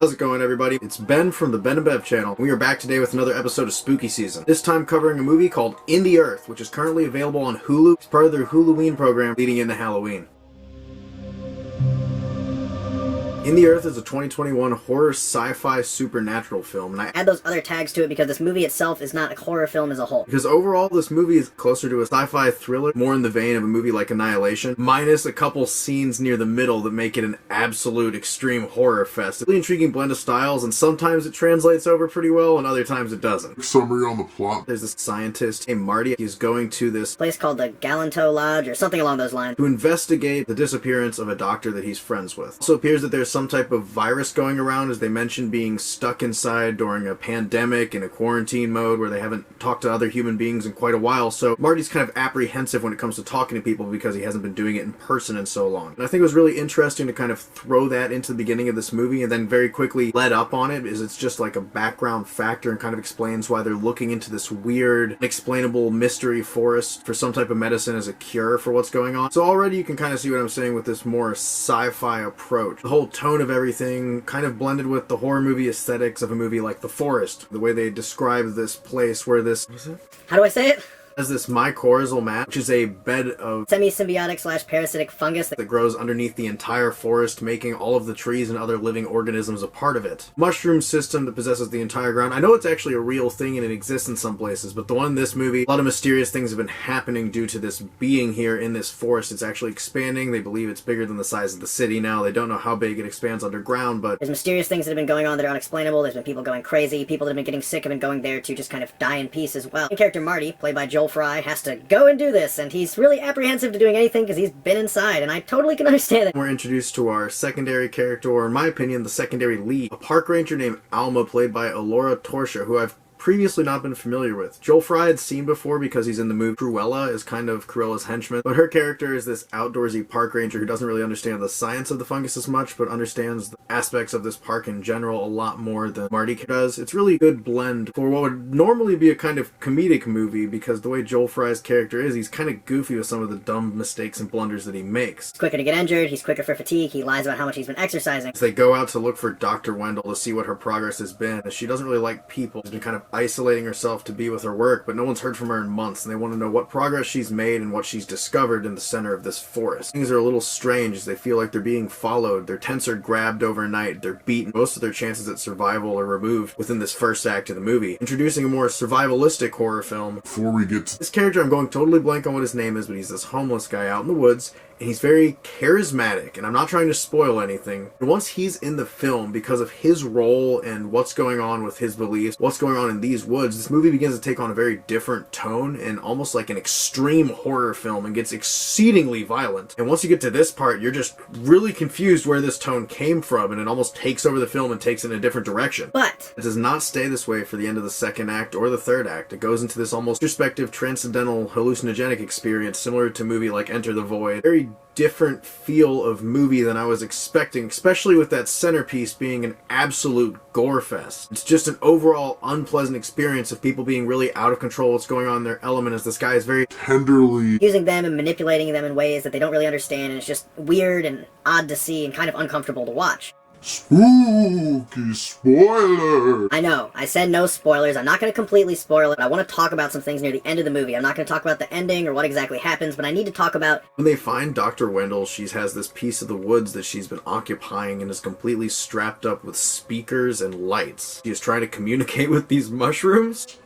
How's it going, everybody? It's Ben from the Ben and Bev channel. We are back today with another episode of Spooky Season. This time covering a movie called In the Earth, which is currently available on Hulu. It's part of their Halloween program leading into Halloween. In the Earth is a 2021 horror sci-fi supernatural film, and I add those other tags to it because this movie itself is not a horror film as a whole. Because overall, this movie is closer to a sci-fi thriller, more in the vein of a movie like Annihilation, minus a couple scenes near the middle that make it an absolute extreme horror fest. It's a really intriguing blend of styles, and sometimes it translates over pretty well, and other times it doesn't. Summary on the plot. There's this scientist named Marty. He's going to this place called the Galanto Lodge, or something along those lines, to investigate the disappearance of a doctor that he's friends with. It also appears that there's some type of virus going around, as they mentioned being stuck inside during a pandemic in a quarantine mode where they haven't talked to other human beings in quite a while, so Marty's kind of apprehensive when it comes to talking to people because he hasn't been doing it in person in so long. And I think it was really interesting to kind of throw that into the beginning of this movie and then very quickly let up on it, is it's just like a background factor and kind of explains why they're looking into this weird, unexplainable mystery forest for some type of medicine as a cure for what's going on. So already you can kind of see what I'm saying with this more sci-fi approach. The whole tone of everything kind of blended with the horror movie aesthetics of a movie like The Forest. The way they describe this place where this... What is it? How do I say it? Has this mycorrhizal mat, which is a bed of semi-symbiotic / parasitic fungus that grows underneath the entire forest, making all of the trees and other living organisms a part of it. Mushroom system that possesses the entire ground. I know it's actually a real thing and it exists in some places, but the one in this movie, a lot of mysterious things have been happening due to this being here in this forest. It's actually expanding. They believe it's bigger than the size of the city now. They don't know how big it expands underground, but there's mysterious things that have been going on that are unexplainable. There's been people going crazy. People that have been getting sick have been going there to just kind of die in peace as well. The character Marty, played by Joel Fry, has to go and do this, and he's really apprehensive to doing anything because he's been inside, and I totally can understand that. We're introduced to our secondary character, or in my opinion, the secondary lead, a park ranger named Alma, played by Ellora Torchia, who I've previously not been familiar with. Joel Fry had seen before because he's in the movie. Cruella is kind of Cruella's henchman, but her character is this outdoorsy park ranger who doesn't really understand the science of the fungus as much, but understands the aspects of this park in general a lot more than Marty does. It's really a good blend for what would normally be a kind of comedic movie, because the way Joel Fry's character is, he's kind of goofy with some of the dumb mistakes and blunders that he makes. He's quicker to get injured, he's quicker for fatigue, he lies about how much he's been exercising. As they go out to look for Dr. Wendle to see what her progress has been, as she doesn't really like people. She's been kind of isolating herself to be with her work, but no one's heard from her in months, and they want to know what progress she's made and what she's discovered in the center of this forest. Things are a little strange as they feel like they're being followed. Their tents are grabbed overnight, they're beaten. Most of their chances at survival are removed within this first act of the movie, introducing a more survivalistic horror film. Before we get to this character, I'm going totally blank on what his name is, but he's this homeless guy out in the woods, and he's very charismatic, and I'm not trying to spoil anything. And once he's in the film, because of his role and what's going on with his beliefs, what's going on in these woods, this movie begins to take on a very different tone and almost like an extreme horror film, and gets exceedingly violent. And once you get to this part, you're just really confused where this tone came from, and it almost takes over the film and takes it in a different direction. But it does not stay this way for the end of the second act or the third act. It goes into this almost introspective, transcendental, hallucinogenic experience similar to a movie like Enter the Void. Very different feel of movie than I was expecting, especially with that centerpiece being an absolute gore fest. It's just an overall unpleasant experience of people being really out of control what's going on in their element, as this guy is very tenderly using them and manipulating them in ways that they don't really understand, and it's just weird and odd to see and kind of uncomfortable to watch. Spooky spoiler! I know, I said no spoilers. I'm not going to completely spoil it. I want to talk about some things near the end of the movie. I'm not going to talk about the ending or what exactly happens, but I need to talk about when they find Dr. Wendle. She has this piece of the woods that she's been occupying and is completely strapped up with speakers and lights. She is trying to communicate with these mushrooms.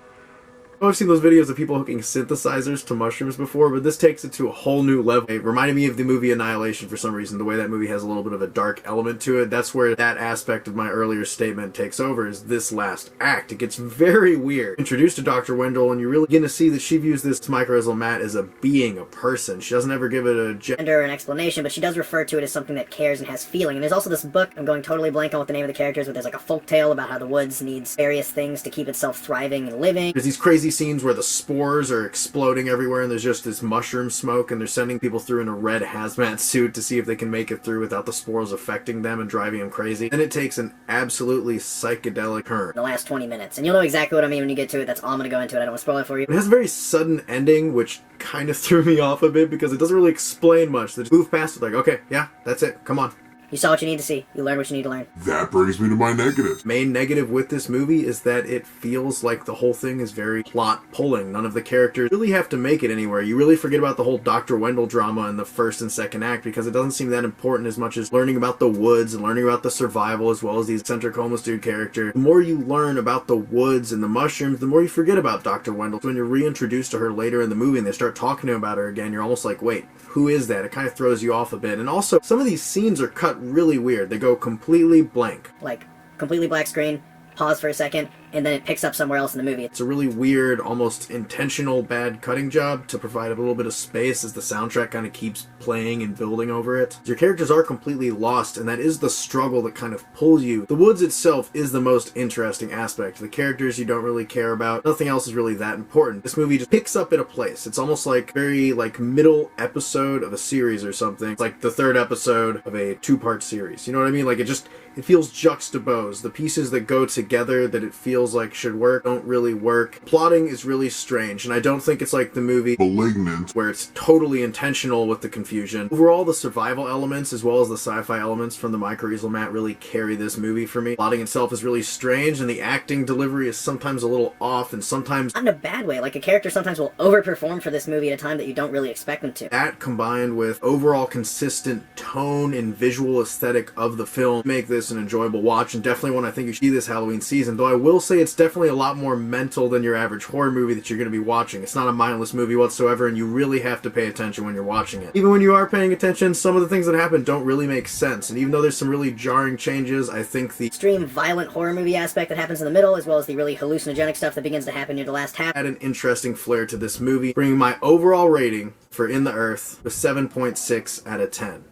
I've seen those videos of people hooking synthesizers to mushrooms before, but this takes it to a whole new level. It reminded me of the movie Annihilation for some reason, the way that movie has a little bit of a dark element to it. That's where that aspect of my earlier statement takes over, is this last act. It gets very weird. Introduced to Dr. Wendle, and you really begin to see that she views this mycorrhizal mat as a being, a person. She doesn't ever give it a gender or an explanation, but she does refer to it as something that cares and has feeling. And there's also this book, I'm going totally blank on what the name of the character is, but there's like a folk tale about how the woods needs various things to keep itself thriving and living. There's these crazy scenes where the spores are exploding everywhere and there's just this mushroom smoke, and they're sending people through in a red hazmat suit to see if they can make it through without the spores affecting them and driving them crazy. Then it takes an absolutely psychedelic turn. The last 20 minutes. And you'll know exactly what I mean when you get to it. That's all I'm going to go into it. I don't want to spoil it for you. It has a very sudden ending, which kind of threw me off a bit because it doesn't really explain much. They just move past it like, okay, yeah, that's it, come on. You saw what you need to see. You learned what you need to learn. That brings me to my negative. Main negative with this movie is that it feels like the whole thing is very plot pulling. None of the characters really have to make it anywhere. You really forget about the whole Dr. Wendle drama in the first and second act because it doesn't seem that important as much as learning about the woods and learning about the survival as well as the eccentric homeless dude character. The more you learn about the woods and the mushrooms, the more you forget about Dr. Wendle. When you're reintroduced to her later in the movie and they start talking to him about her again, you're almost like, wait, who is that? It kind of throws you off a bit. And also, some of these scenes are cut really weird. They go completely blank. Like, completely black screen, pause for a second, and then it picks up somewhere else in the movie. It's a really weird, almost intentional bad cutting job to provide a little bit of space as the soundtrack kind of keeps playing and building over it. Your characters are completely lost, and that is the struggle that kind of pulls you. The woods itself is the most interesting aspect. The characters you don't really care about. Nothing else is really that important. This movie just picks up at a place. It's almost like very middle episode of a series or something. It's like the third episode of a two-part series. You know what I mean? Like it feels juxtaposed. The pieces that go together that it feels like should work don't really work. Plotting is really strange, and I don't think it's like the movie Malignant, where it's totally intentional with the confusion. Overall, the survival elements as well as the sci-fi elements from the Mychorrial mat really carry this movie for me. Plotting itself is really strange, and the acting delivery is sometimes a little off, and sometimes Not in a bad way. Like, a character sometimes will overperform for this movie at a time that you don't really expect them to. that combined with overall consistent tone and visual aesthetic of the film make this an enjoyable watch, and definitely one I think you should see this Halloween season, though I will say it's definitely a lot more mental than your average horror movie that you're going to be watching. It's not a mindless movie whatsoever, and you really have to pay attention when you're watching it. Even when you are paying attention, some of the things that happen don't really make sense, and even though there's some really jarring changes, I think the Extreme violent horror movie aspect that happens in the middle, as well as the really hallucinogenic stuff that begins to happen near the last half, add an interesting flair to this movie, bringing my overall rating for In the Earth with 7.6 out of 10.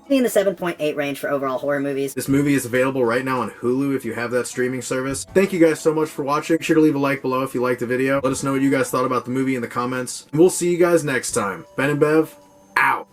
in the 7.8 range for overall horror movies. This movie is available right now on Hulu if you have that streaming service. Thank you guys so much for watching. Be sure to leave a like below if you liked the video. Let us know what you guys thought about the movie in the comments. And we'll see you guys next time. Ben and Bev, out!